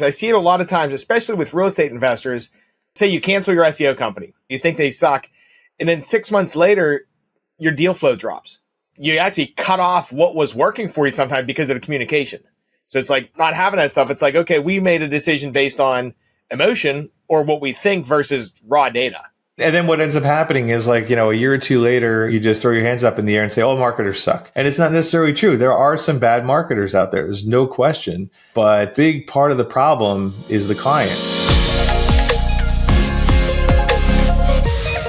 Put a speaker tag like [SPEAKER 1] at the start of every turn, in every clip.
[SPEAKER 1] I see it a lot of times, especially with real estate investors. Say you cancel your SEO company. You think they suck. And then 6 months later, your deal flow drops. You actually cut off what was working for you sometimes because of the communication. So it's like not having that stuff. It's like, okay, we made a decision based on emotion or what we think versus raw data.
[SPEAKER 2] And then what ends up happening is like, a year or two later, you just throw your hands up in the air and say, oh, marketers suck. And it's not necessarily true. There are some bad marketers out there. There's no question. But big part of the problem is the client.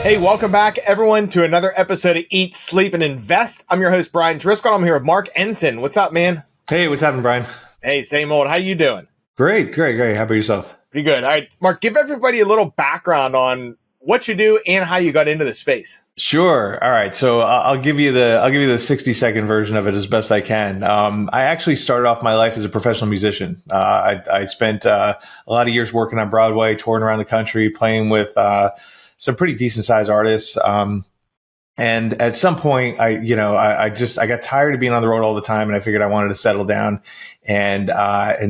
[SPEAKER 1] Hey, welcome back, everyone, to another episode of Eat, Sleep, and Invest. I'm your host, Brian Driscoll. I'm here with Marc Ensign. What's up, man?
[SPEAKER 2] Hey, what's happening, Brian?
[SPEAKER 1] Hey, same old. How you doing?
[SPEAKER 2] Great. How about yourself?
[SPEAKER 1] Pretty good. All right, Marc, give everybody a little background on what you do and how you got into the space.
[SPEAKER 2] Sure. All right. So I'll give you the 60-second version of it as best I can. I actually started off my life as a professional musician. I spent a lot of years working on Broadway, touring around the country, playing with some pretty decent sized artists. And at some point, I got tired of being on the road all the time, and I figured I wanted to settle down. And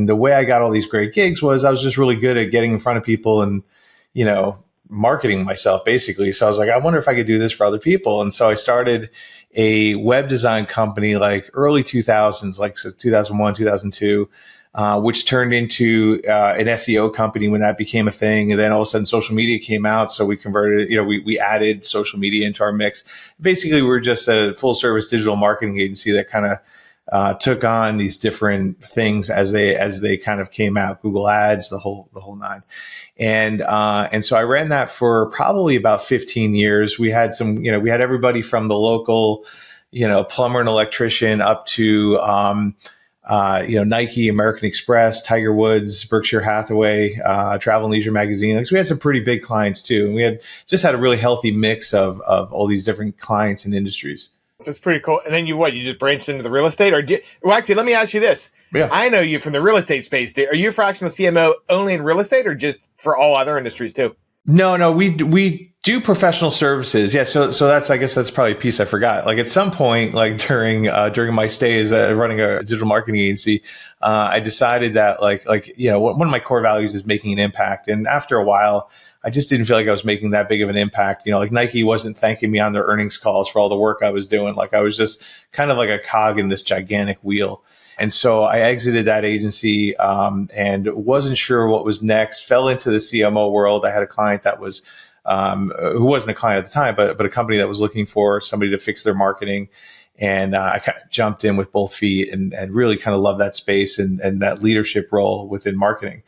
[SPEAKER 2] the way I got all these great gigs was I was just really good at getting in front of people and marketing myself, basically. So I was like, I wonder if I could do this for other people. And so I started a web design company like early 2000s, like so 2001, 2002, which turned into an SEO company when that became a thing. And then all of a sudden social media came out. So we converted, we added social media into our mix. Basically, we were just a full service digital marketing agency that kind of took on these different things as they kind of came out, Google Ads, the whole nine. And so I ran that for probably about 15 years. We had we had everybody from the local, plumber and electrician up to, Nike, American Express, Tiger Woods, Berkshire Hathaway, Travel and Leisure Magazine. Like, so we had some pretty big clients too. And we had a really healthy mix of all these different clients and industries.
[SPEAKER 1] That's pretty cool. And then you just branched into the real estate? Actually, let me ask you this. Yeah. I know you from the real estate space. Are you a fractional CMO only in real estate or just for all other industries too?
[SPEAKER 2] No, we do professional services. Yeah. So I guess that's probably a piece I forgot. Like at some point, like during my stay as running a digital marketing agency, I decided that one of my core values is making an impact. And after a while, I just didn't feel like I was making that big of an impact. Like Nike wasn't thanking me on their earnings calls for all the work I was doing. Like I was just kind of like a cog in this gigantic wheel. And so I exited that agency and wasn't sure what was next, fell into the CMO world. I had a client that was, who wasn't a client at the time, but a company that was looking for somebody to fix their marketing. And I kind of jumped in with both feet and really kind of loved that space and that leadership role within marketing.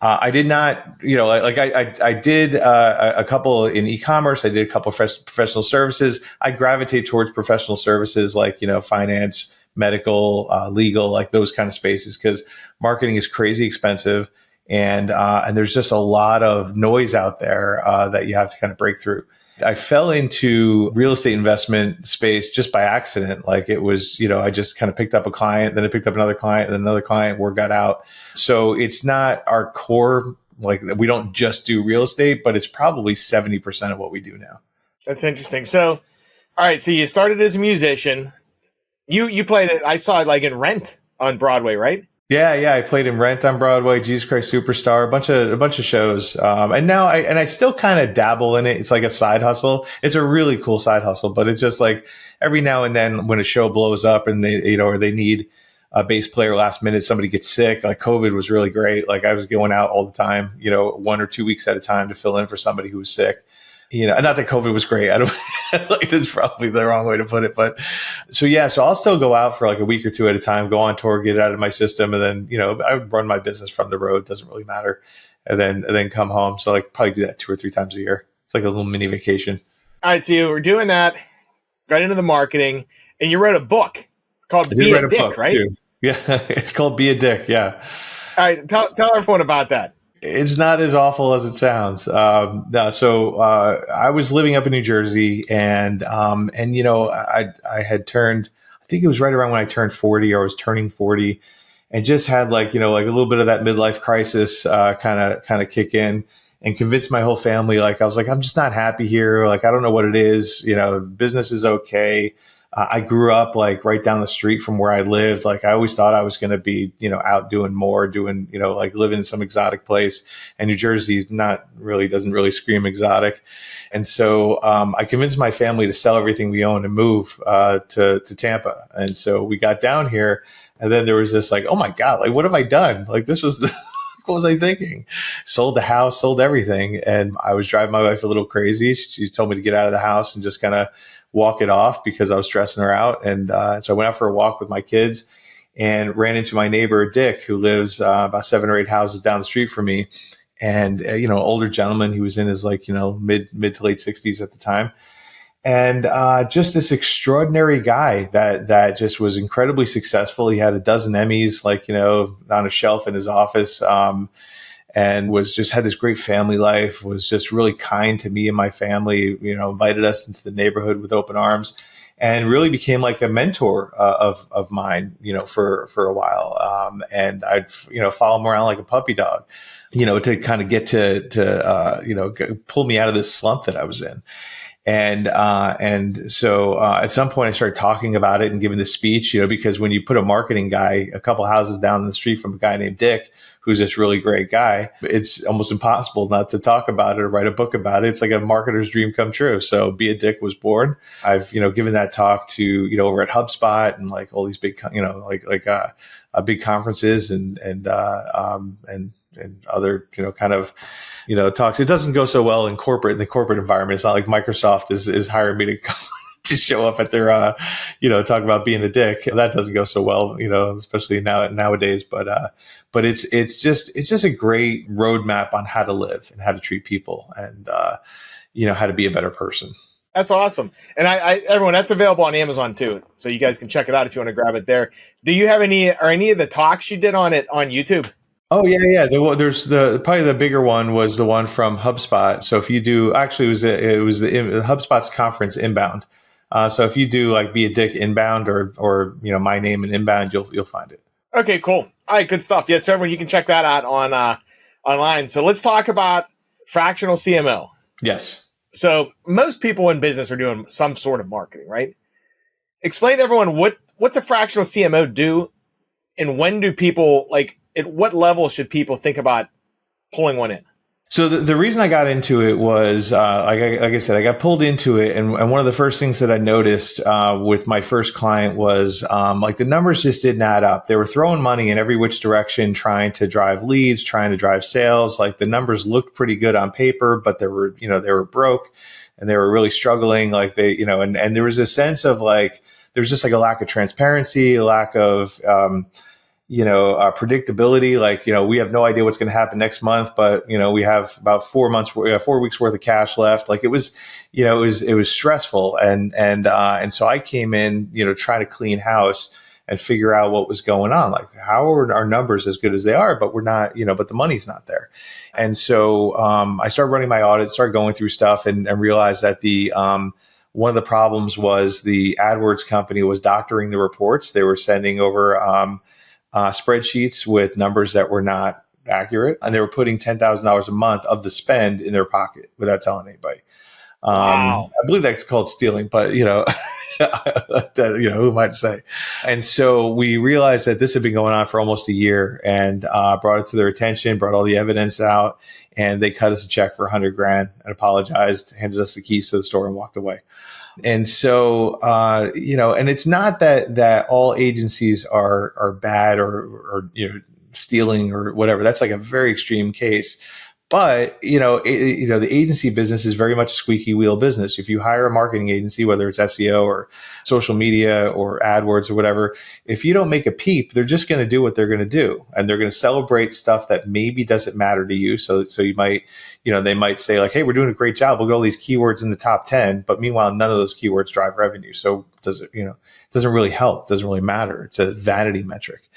[SPEAKER 2] I did not, I did a couple in e-commerce. I did a couple of professional services. I gravitate towards professional services like, finance, medical, legal, like those kind of spaces, because marketing is crazy expensive. And there's just a lot of noise out there that you have to kind of break through. I fell into real estate investment space just by accident. Like it was, I just kind of picked up a client, then I picked up another client, and then another client, word got out. So it's not our core, like we don't just do real estate, but it's probably 70% of what we do now.
[SPEAKER 1] That's interesting. So, all right. So you started as a musician. You played it, I saw it like in Rent on Broadway, right?
[SPEAKER 2] Yeah. I played in Rent on Broadway, Jesus Christ Superstar, a bunch of shows. And now I still kind of dabble in it. It's like a side hustle. It's a really cool side hustle, but it's just like every now and then when a show blows up and they, or they need a bass player last minute, somebody gets sick. Like COVID was really great. Like I was going out all the time, 1 or 2 weeks at a time to fill in for somebody who was sick. Not that COVID was great. I don't like that's probably the wrong way to put it, but so I'll still go out for like a week or two at a time, go on tour, get it out of my system. And then, I would run my business from the road. Doesn't really matter. And then come home. So like probably do that 2 or 3 times a year. It's like a little mini vacation.
[SPEAKER 1] All right. So you were doing that, got into the marketing, and you wrote a book called Be a Dick, right? Too.
[SPEAKER 2] Yeah. It's called Be a Dick. Yeah.
[SPEAKER 1] All right. Tell everyone about that.
[SPEAKER 2] It's not as awful as it sounds. So I was living up in New Jersey, and I had turned. I think it was right around when I turned 40, or I was turning 40, and just had like a little bit of that midlife crisis kind of kick in, and convinced my whole family. Like I was like, I'm just not happy here. Like I don't know what it is. Business is okay. I grew up like right down the street from where I lived. Like I always thought I was going to be, out doing more, doing, like living in some exotic place. And New Jersey doesn't really scream exotic. And so I convinced my family to sell everything we own and move to Tampa. And so we got down here, and then there was this like, oh my God, like what have I done? Like this was what was I thinking? Sold the house, sold everything. And I was driving my wife a little crazy. She told me to get out of the house and just kind of walk it off because I was stressing her out. And so I went out for a walk with my kids and ran into my neighbor, Dick, who lives about 7 or 8 houses down the street from me. And, older gentleman, he was in his mid to late 60s at the time. And just this extraordinary guy that just was incredibly successful. He had a dozen Emmys, on a shelf in his office, and had this great family life, was just really kind to me and my family, invited us into the neighborhood with open arms, and really became like a mentor of mine, for a while. And I'd, follow him around like a puppy dog, to kind of get to pull me out of this slump that I was in. And so at some point I started talking about it and giving the speech, because when you put a marketing guy a couple houses down the street from a guy named Dick, who's this really great guy, it's almost impossible not to talk about it or write a book about it. It's like a marketer's dream come true. So Be a Dick was born. I've, given that talk to, over at HubSpot and like all these big, big conferences and other, kind of, talks. It doesn't go so well in the corporate environment. It's not like Microsoft is hiring me to show up at their, talk about being a dick. That doesn't go so well, especially nowadays. But it's just a great roadmap on how to live and how to treat people and, how to be a better person.
[SPEAKER 1] That's awesome. And everyone, that's available on Amazon too. So you guys can check it out if you want to grab it there. Do you have any of the talks you did on it on YouTube?
[SPEAKER 2] Oh yeah. There's probably the bigger one was the one from HubSpot. So if you do, actually it was the HubSpot's conference Inbound. So if you do like Be a Dick Inbound or my name and Inbound, you'll find it.
[SPEAKER 1] Okay, cool. All right, good stuff. Yes, everyone, you can check that out on online. So let's talk about Fractional CMO.
[SPEAKER 2] Yes. So
[SPEAKER 1] most people in business are doing some sort of marketing, right? Explain to everyone what's a Fractional CMO do, and when do people at what level should people think about pulling one in?
[SPEAKER 2] So the reason I got into it was, like I said, I got pulled into it. And one of the first things that I noticed with my first client was the numbers just didn't add up. They were throwing money in every which direction, trying to drive leads, trying to drive sales. Like the numbers looked pretty good on paper, but they were broke and they were really struggling. Like and there was a sense of there was just a lack of transparency, a lack of, predictability. We have no idea what's going to happen next month, but, we have about 4 weeks worth of cash left. It was stressful. And so I came in, trying to clean house and figure out what was going on. How are our numbers as good as they are, but we're not, but the money's not there. And so, I started running my audit, started going through stuff and realized that one of the problems was the AdWords company was doctoring the reports. They were sending over, spreadsheets with numbers that were not accurate, and they were putting $10,000 a month of the spend in their pocket without telling anybody.
[SPEAKER 1] Wow.
[SPEAKER 2] I believe that's called stealing, but who might say? And so we realized that this had been going on for almost a year, and brought it to their attention, brought all the evidence out, and they cut us a check for $100,000 and apologized, handed us the keys to the store, and walked away. And so, and it's not that all agencies are bad or stealing or whatever. That's like a very extreme case. But, the agency business is very much a squeaky wheel business. If you hire a marketing agency, whether it's SEO or social media or AdWords or whatever, if you don't make a peep, they're just going to do what they're going to do. And they're going to celebrate stuff that maybe doesn't matter to you. So you might, they might say hey, we're doing a great job. We'll get all these keywords in the top 10, but meanwhile, none of those keywords drive revenue. So does it, it doesn't really help. Doesn't really matter. It's a vanity metric.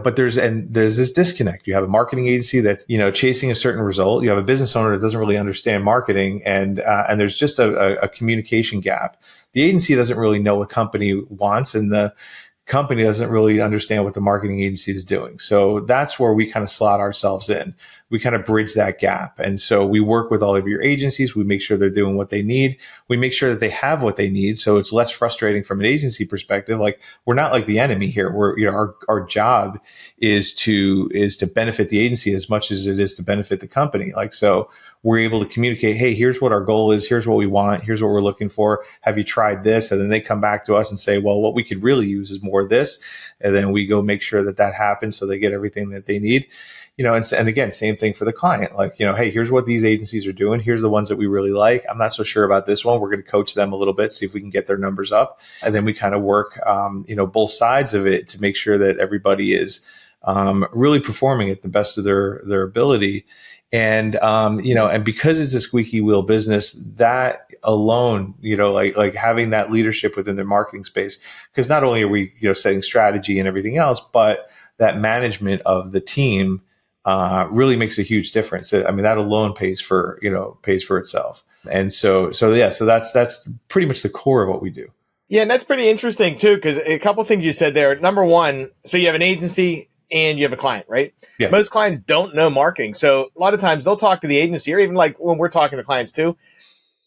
[SPEAKER 2] But there's this disconnect. You have a marketing agency that's, chasing a certain result. You have a business owner that doesn't really understand marketing, and there's just a communication gap. The agency doesn't really know what company wants, and the company doesn't really understand what the marketing agency is doing. So that's where we kind of slot ourselves in. we kind of bridge that gap. And so we work with all of your agencies. We make sure they're doing what they need. We make sure that they have what they need. So it's less frustrating from an agency perspective. Like, we're not like the enemy here. Our job is to benefit the agency as much as it is to benefit the company. Like, so we're able to communicate, hey, here's what our goal is. Here's what we want. Here's what we're looking for. Have you tried this? And then they come back to us and say, well, what we could really use is more of this. And then we go make sure that happens so they get everything that they need. And again, same thing for the client. Like, hey, here's what these agencies are doing. Here's the ones that we really like. I'm not so sure about this one. We're going to coach them a little bit, see if we can get their numbers up. And then we kind of work, both sides of it to make sure that everybody is really performing at the best of their ability. And, and because it's a squeaky wheel business, that alone, like having that leadership within the marketing space, because not only are we, setting strategy and everything else, but that management of the team really makes a huge difference. I mean, that alone pays for itself. And so that's pretty much the core of what we do.
[SPEAKER 1] Yeah. And that's pretty interesting too, because a couple of things you said there. Number one, so you have an agency and you have a client, right?
[SPEAKER 2] Yeah.
[SPEAKER 1] Most clients don't know marketing. So a lot of times they'll talk to the agency, or even like when we're talking to clients too,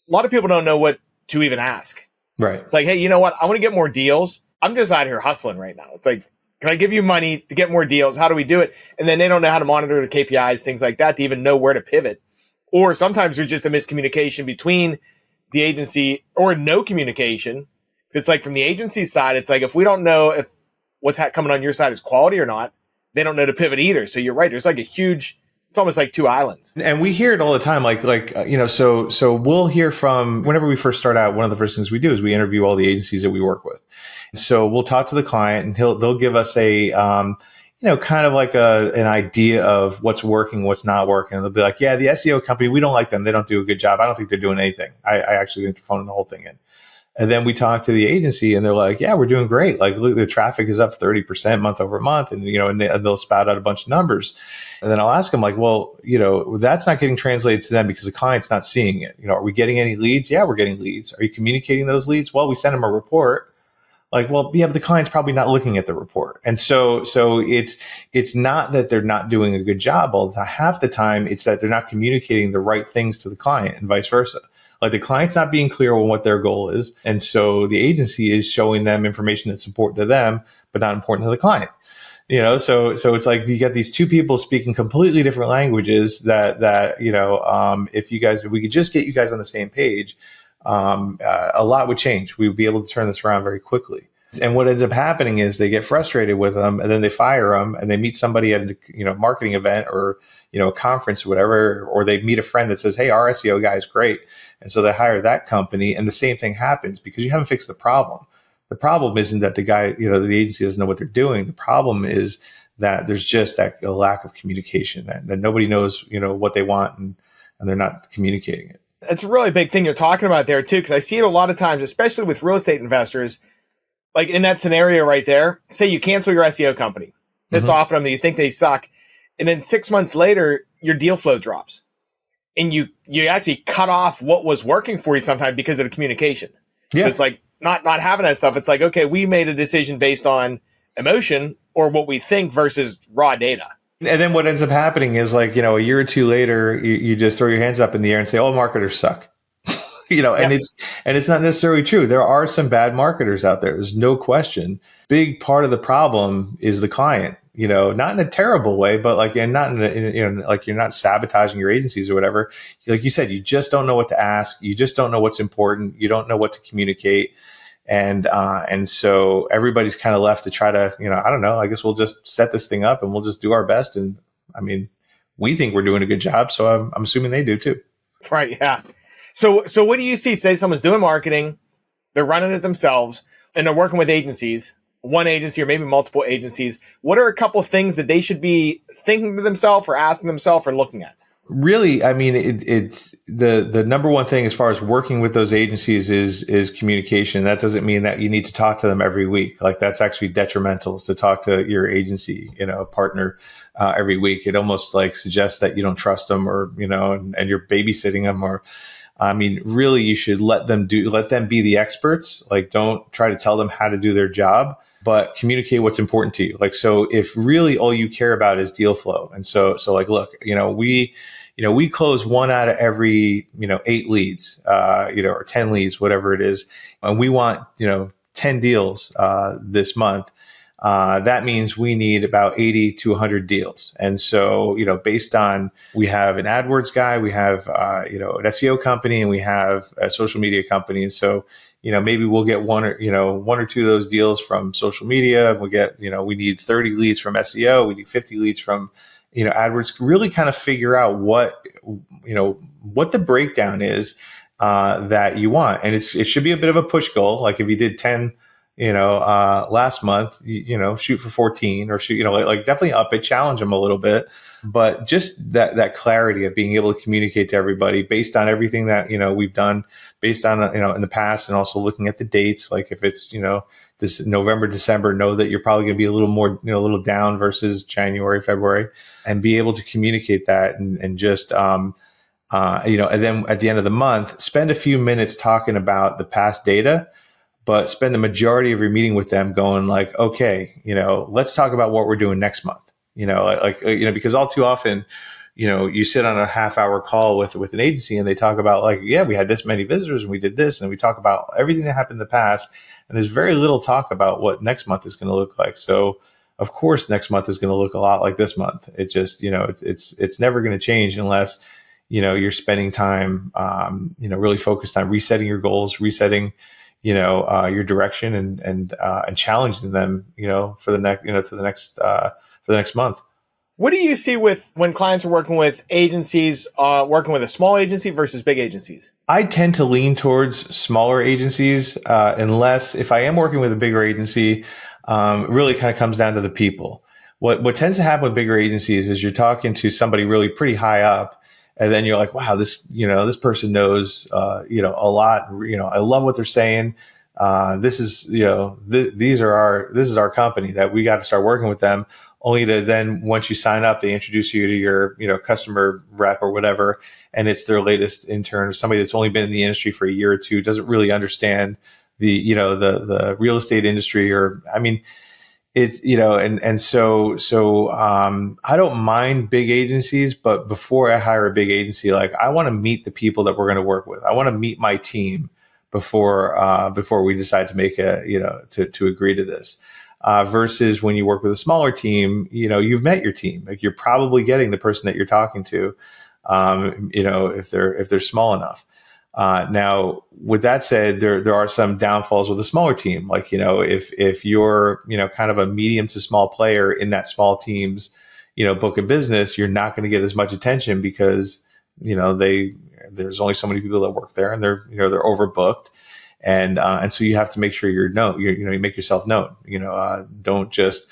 [SPEAKER 1] a lot of people don't know what to even ask.
[SPEAKER 2] Right.
[SPEAKER 1] It's like, hey, you know what? I want to get more deals. I'm just out here hustling right now. It's like, can I give you money to get more deals? How do we do it? And then they don't know how to monitor the KPIs, things like that, to even know where to pivot. Or sometimes there's just a miscommunication between the agency, or no communication. It's like from the agency side, it's like, if we don't know if what's coming on your side is quality or not, they don't know to pivot either. So you're right. There's like it's almost like two islands.
[SPEAKER 2] And we hear it all the time. So we'll hear from, whenever we first start out, one of the first things we do is we interview all the agencies that we work with. So we'll talk to the client, and they'll give us a, kind of like an idea of what's working, what's not working. And they'll be like, yeah, the SEO company, we don't like them. They don't do a good job. I don't think they're doing anything. I actually think they're phoning the whole thing in. And then we talk to the agency, and they're like, yeah, we're doing great. Like, look, the traffic is up 30% month over month. And, and they'll spout out a bunch of numbers. And then I'll ask them, like, well, that's not getting translated to them because the client's not seeing it. Are we getting any leads? Yeah, we're getting leads. Are you communicating those leads? Well, we send them a report. Like, well, yeah, but the client's probably not looking at the report. And so it's not that they're not doing a good job all the time. Half the time, it's that they're not communicating the right things to the client, and vice versa. Like, the client's not being clear on what their goal is. And so the agency is showing them information that's important to them, but not important to the client. So it's like you get these two people speaking completely different languages that if we could just get you guys on the same page, a lot would change. We would be able to turn this around very quickly. And what ends up happening is they get frustrated with them, and then they fire them, and they meet somebody at a marketing event, or a conference or whatever, or they meet a friend that says, hey, our SEO guy is great. And so they hire that company, and the same thing happens because you haven't fixed the problem. The problem isn't that the guy, the agency doesn't know what they're doing. The problem is that there's just a lack of communication, that nobody knows, what they want, and they're not communicating it.
[SPEAKER 1] It's a really big thing you're talking about there too, because I see it a lot of times, especially with real estate investors. Like in that scenario right there, say you cancel your SEO company, pissed off at them that you think they suck, and then 6 months later, your deal flow drops. And you actually cut off what was working for you sometimes because of the communication. Yeah. So it's like not having that stuff. It's like, okay, we made a decision based on emotion or what we think versus raw data.
[SPEAKER 2] And then what ends up happening is, like, a year or two later, you just throw your hands up in the air and say, "Oh, marketers suck." And it's not necessarily true. There are some bad marketers out there. There's no question. Big part of the problem is the client. Not in a terrible way, but like, and not like you're not sabotaging your agencies or whatever. Like you said, you just don't know what to ask. You just don't know what's important. You don't know what to communicate. And so everybody's kind of left to try to, I don't know, I guess we'll just set this thing up and we'll just do our best. And I mean, we think we're doing a good job. So I'm assuming they do too.
[SPEAKER 1] Right. Yeah. So what do you see? Say someone's doing marketing, they're running it themselves, and they're working with agencies, one agency or maybe multiple agencies. What are a couple of things that they should be thinking to themselves or asking themselves or looking at?
[SPEAKER 2] Really, I mean, it's the number one thing as far as working with those agencies is communication. That doesn't mean that you need to talk to them every week. Like, that's actually detrimental, is to talk to your agency, partner every week. It almost like suggests that you don't trust them, or and you're babysitting them. Or, I mean, really, you should let them be the experts. Like, don't try to tell them how to do their job. but communicate what's important to you. Like, so if really all you care about is deal flow, and so like, look, we close one out of every 8 leads, or 10 leads, whatever it is, and we want 10 deals this month. That means we need about 80 to 100 deals. And so, based on, we have an AdWords guy, we have, an SEO company, and we have a social media company. And so, maybe we'll get one or two of those deals from social media. We'll get, we need 30 leads from SEO. We need 50 leads from, AdWords. Really kind of figure out what the breakdown is, that you want. And it should be a bit of a push goal. Like if you did 10, last month, shoot for 14, or shoot, like definitely up it, challenge them a little bit, but just that clarity of being able to communicate to everybody based on everything that, we've done, based on, in the past, and also looking at the dates. Like if it's, this November, December, know that you're probably going to be a little more, a little down versus January, February, and be able to communicate that and just, and then at the end of the month, spend a few minutes talking about the past data, but spend the majority of your meeting with them going like, okay, let's talk about what we're doing next month. Because all too often, you sit on a half-hour call with an agency and they talk about like, yeah, we had this many visitors and we did this, and we talk about everything that happened in the past, and there's very little talk about what next month is going to look like. So of course, next month is going to look a lot like this month. It just, it's never going to change unless, you're spending time, really focused on resetting your goals, resetting your direction, and challenging them, for the next month.
[SPEAKER 1] What do you see with when clients are working with agencies, working with a small agency versus big agencies?
[SPEAKER 2] I tend to lean towards smaller agencies, unless if I am working with a bigger agency, it really kind of comes down to the people. What tends to happen with bigger agencies is you're talking to somebody really pretty high up, and then you're like, wow, this person knows, a lot. I love what they're saying. This is our company that we got to start working with them. Only to then, once you sign up, they introduce you to your, customer rep or whatever, and it's their latest intern, or somebody that's only been in the industry for a year or two, doesn't really understand the real estate industry, or it's, I don't mind big agencies, but before I hire a big agency, like I want to meet the people that we're going to work with. I want to meet my team before we decide to make to agree to this. Versus when you work with a smaller team, you've met your team. Like you're probably getting the person that you're talking to, if they're small enough. Now, with that said, there are some downfalls with a smaller team. Like, if you're, kind of a medium to small player in that small team's, book of business, you're not going to get as much attention because, there's only so many people that work there, and they're overbooked. And so you have to make sure you make yourself known. Don't just,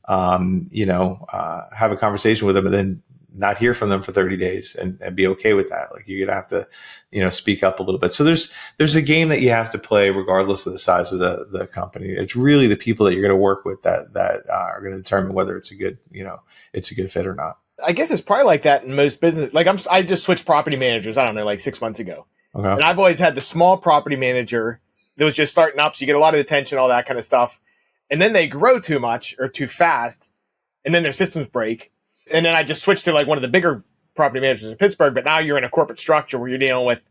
[SPEAKER 2] have a conversation with them and then not hear from them for 30 days and be okay with that. Like you're going to have to, speak up a little bit. So there's a game that you have to play regardless of the size of the company. It's really the people that you're going to work with that are going to determine whether it's a good fit or not.
[SPEAKER 1] I guess it's probably like that in most business. Like I just switched property managers, I don't know, like 6 months ago.
[SPEAKER 2] Okay.
[SPEAKER 1] And I've always had the small property manager that was just starting up. So you get a lot of attention, all that kind of stuff. And then they grow too much or too fast. And then their systems break. And then I just switched to like one of the bigger property managers in Pittsburgh. But now you're in a corporate structure where you're dealing with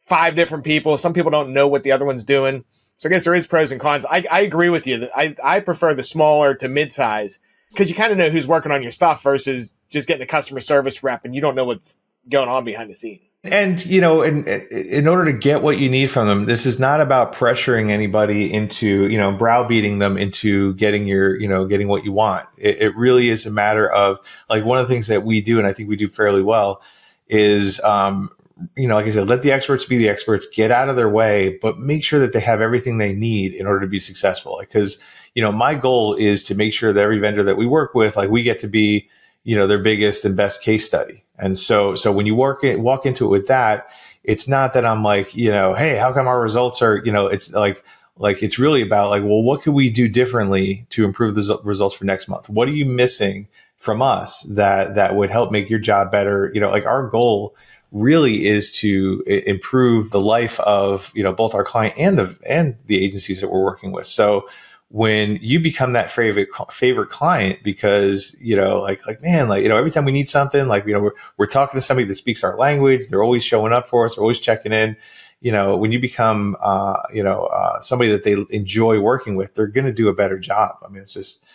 [SPEAKER 1] 5 different people. Some people don't know what the other one's doing. So I guess there is pros and cons. I agree with you. I prefer the smaller to mid-size because you kind of know who's working on your stuff versus just getting a customer service rep and you don't know what's going on behind the scene.
[SPEAKER 2] And, in order to get what you need from them, this is not about pressuring anybody into, browbeating them into getting getting what you want. It really is a matter of like one of the things that we do, and I think we do fairly well, is, like I said, let the experts be the experts, get out of their way, but make sure that they have everything they need in order to be successful. Because, my goal is to make sure that every vendor that we work with, like we get to be, their biggest and best case study. And so when you walk into it with that, it's not that I'm like, hey, how come our results are, it's like it's really about like, well, what could we do differently to improve the results for next month? What are you missing from us that would help make your job better? Like our goal really is to improve the life of, both our client and the agencies that we're working with. So when you become that favorite client because, man, every time we need something, we're talking to somebody that speaks our language, they're always showing up for us, they're always checking in. When you become, somebody that they enjoy working with, they're going to do a better job. I mean, it's just,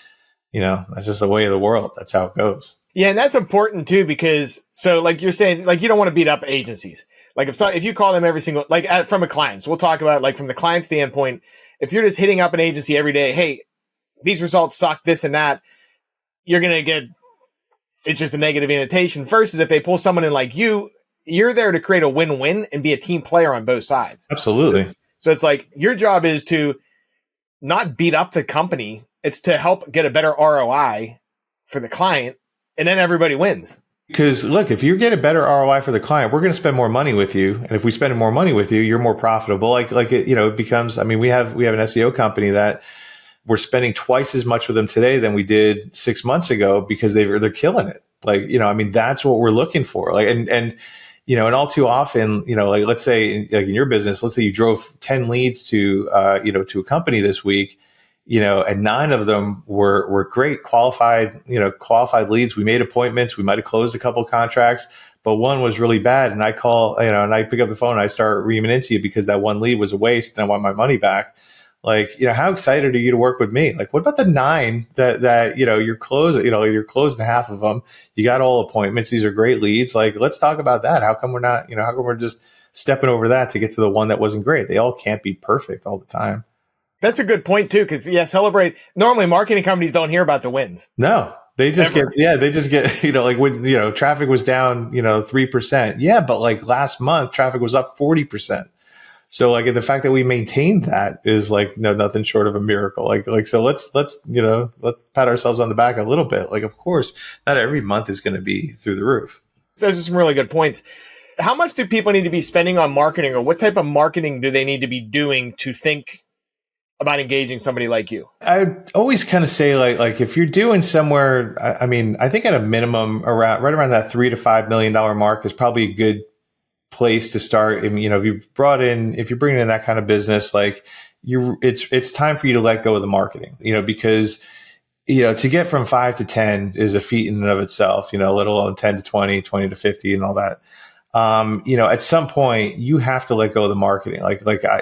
[SPEAKER 2] that's just the way of the world. That's how it goes.
[SPEAKER 1] Yeah, and that's important too, because so like you're saying, like you don't want to beat up agencies. Like if you call them every single, from a client, so we'll talk about like from the client standpoint, if you're just hitting up an agency every day, hey, these results suck, this and that, you're gonna get, it's just a negative annotation. Versus if they pull someone in like you're there to create a win-win and be a team player on both sides.
[SPEAKER 2] Absolutely.
[SPEAKER 1] So it's like your job is to not beat up the company; it's to help get a better ROI for the client. And then everybody wins.
[SPEAKER 2] Because look, if you get a better ROI for the client, we're going to spend more money with you. And if we spend more money with you, you're more profitable. It becomes, we have an SEO company that we're spending twice as much with them today than we did 6 months ago because they're killing it. That's what we're looking for. And all too often, let's say in your business, let's say you drove 10 leads to a company this week. And 9 of them were great qualified leads. We made appointments. We might have closed a couple of contracts, but one was really bad. And I call, and I pick up the phone and I start reaming into you because that one lead was a waste and I want my money back. How excited are you to work with me? What about the 9 that you're closing, you're closing half of them. You got all appointments. These are great leads. Let's talk about that. How come we're not, how come we're just stepping over that to get to the one that wasn't great? They all can't be perfect all the time.
[SPEAKER 1] That's a good point too, because celebrate. Normally, marketing companies don't hear about the wins.
[SPEAKER 2] No, they just get when traffic was down 3%. Yeah, but last month traffic was up 40%. So the fact that we maintained that is nothing short of a miracle. So let's pat ourselves on the back a little bit. Of course, not every month is going to be through the roof.
[SPEAKER 1] Those are some really good points. How much do people need to be spending on marketing, or what type of marketing do they need to be doing to think about engaging somebody like you?
[SPEAKER 2] I always kind of say if you're doing somewhere, I think at a minimum right around that $3 to $5 million mark is probably a good place to start. If you're bringing in that kind of business, it's time for you to let go of the marketing, because to get from 5 to 10 is a feat in and of itself, let alone 10 to 20, 20 to 50 and all that. At some point you have to let go of the marketing.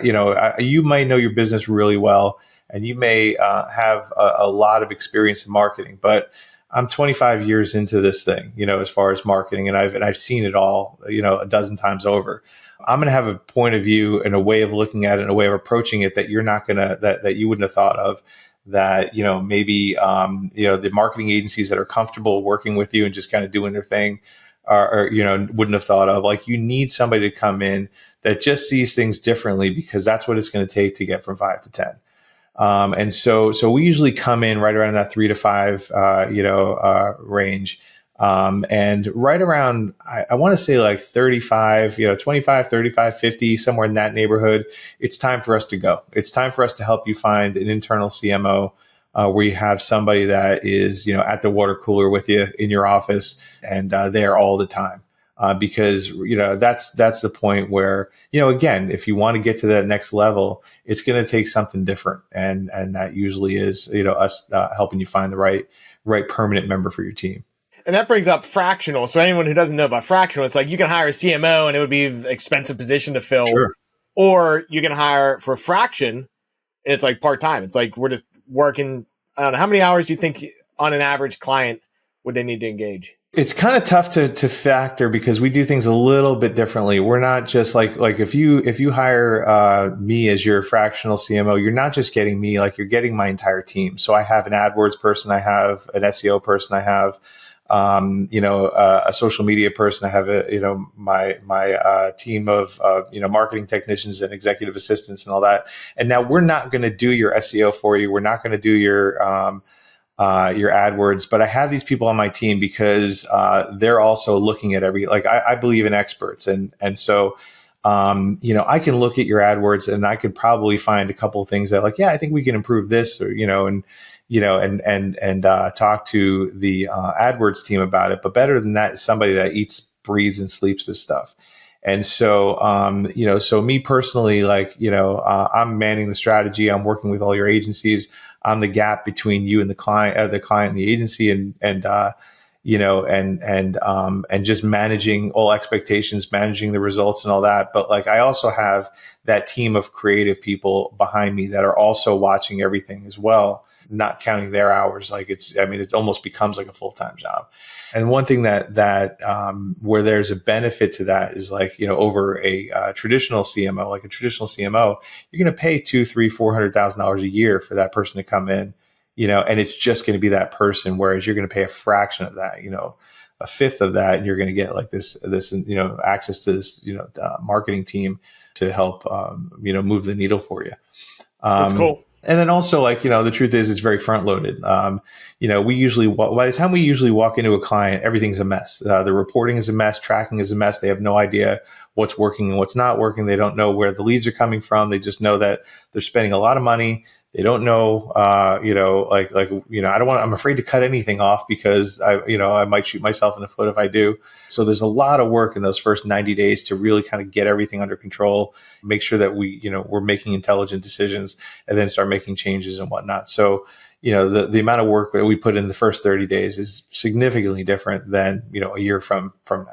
[SPEAKER 2] You might know your business really well and you may have a lot of experience in marketing, but I'm 25 years into this thing, as far as marketing, and I've seen it all, a dozen times over. I'm going to have a point of view and a way of looking at it and a way of approaching it that you're not going to, that you wouldn't have thought of, that, maybe, the marketing agencies that are comfortable working with you and just kind of doing their thing or wouldn't have thought of. You need somebody to come in that just sees things differently, because that's what it's going to take to get from 5 to 10. And so we usually come in right around that 3 to 5, range. And right around, I want to say 35, 25, 35, 50, somewhere in that neighborhood, it's time for us to go. It's time for us to help you find an internal CMO, where you have somebody that is, at the water cooler with you in your office and there all the time. Because, that's the point where, again, if you want to get to that next level, it's going to take something different. And that usually is, us helping you find the right permanent member for your team.
[SPEAKER 1] And that brings up fractional. So anyone who doesn't know about fractional, it's you can hire a CMO and it would be an expensive position to fill.
[SPEAKER 2] Sure.
[SPEAKER 1] Or you can hire for a fraction and it's part-time. It's we're just working, I don't know, how many hours do you think on an average client would they need to engage?
[SPEAKER 2] It's kind of tough to factor because we do things a little bit differently. We're not just if you hire me as your fractional CMO, you're not just getting me, you're getting my entire team. So I have an AdWords person, I have an SEO person, I have a social media person, I have my team of marketing technicians and executive assistants and all that. And now we're not going to do your SEO for you. We're not going to do your AdWords, but I have these people on my team because they're also looking at I believe in experts. And so, I can look at your AdWords and I could probably find a couple of things that I think we can improve this, or, and talk to the AdWords team about it. But better than that is somebody that eats, breathes, and sleeps this stuff. And so, so me personally, I'm manning the strategy. I'm working with all your agencies. I'm the gap between you and the client and the agency, and just managing all expectations, managing the results and all that. But like, I also have that team of creative people behind me that are also watching everything as well, not counting their hours. Like it almost becomes like a full-time job. And one thing that where there's a benefit to that is like, over a traditional CMO, like a traditional CMO, you're going to pay $200,000, $300,000, $400,000 a year for that person to come in, and it's just going to be that person. Whereas you're going to pay a fraction of that, a fifth of that, and you're going to get like this, access to this, marketing team to help, move the needle for you.
[SPEAKER 1] That's cool.
[SPEAKER 2] And then also, like, the truth is it's very front loaded. We usually, by the time we usually walk into a client, everything's a mess. The reporting is a mess. Tracking is a mess. They have no idea what's working and what's not working. They don't know where the leads are coming from. They just know that they're spending a lot of money. They don't know, I don't want, I'm afraid to cut anything off because I might shoot myself in the foot if I do. So there's a lot of work in those first 90 days to really kind of get everything under control, make sure that we're making intelligent decisions, and then start making changes and whatnot. So, the amount of work that we put in the first 30 days is significantly different than, a year from now.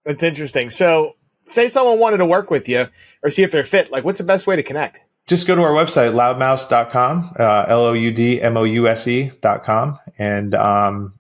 [SPEAKER 2] That's
[SPEAKER 1] interesting. So say someone wanted to work with you or see if they're fit, like what's the best way to connect?
[SPEAKER 2] Just go to our website, loudmouse.com, loudmouse.com. And,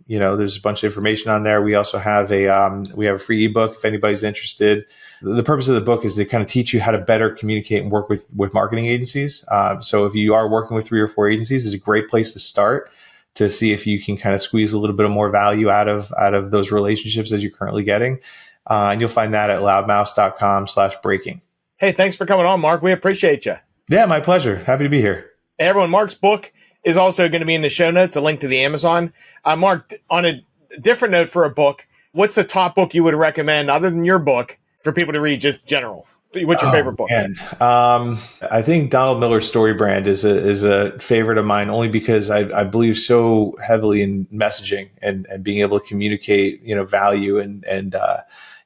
[SPEAKER 2] there's a bunch of information on there. We also have a free ebook if anybody's interested. The purpose of the book is to kind of teach you how to better communicate and work with marketing agencies. So if you are working with 3 or 4 agencies, it's a great place to start to see if you can kind of squeeze a little bit of more value out of those relationships as you're currently getting. And you'll find that at loudmouse.com/breaking.
[SPEAKER 1] Hey, thanks for coming on, Marc. We appreciate you.
[SPEAKER 2] Yeah, my pleasure. Happy to be here.
[SPEAKER 1] Hey, everyone, Marc's book is also going to be in the show notes, a link to the Amazon. Marc, on a different note for a book, what's the top book you would recommend other than your book for people to read, just general? What's your favorite book?
[SPEAKER 2] Man. I think Donald Miller's Story Brand is a favorite of mine, only because I believe so heavily in messaging and being able to communicate, value and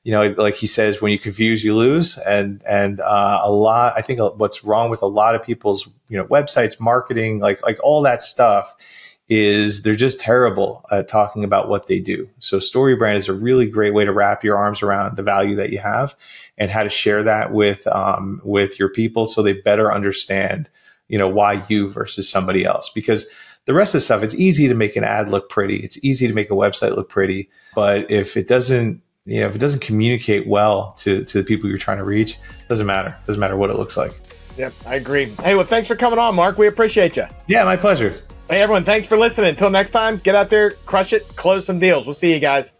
[SPEAKER 2] like he says, when you confuse, you lose. And I think what's wrong with a lot of people's, websites, marketing, like all that stuff is they're just terrible at talking about what they do. So Story Brand is a really great way to wrap your arms around the value that you have and how to share that with your people so they better understand, why you versus somebody else. Because the rest of the stuff, it's easy to make an ad look pretty. It's easy to make a website look pretty. But if it doesn't communicate well to the people you're trying to reach, it doesn't matter. It doesn't matter what it looks like.
[SPEAKER 1] Yep, I agree. Hey, well, thanks for coming on, Marc. We appreciate you.
[SPEAKER 2] Yeah, my pleasure.
[SPEAKER 1] Hey, everyone, thanks for listening. Until next time, get out there, crush it, close some deals. We'll see you guys.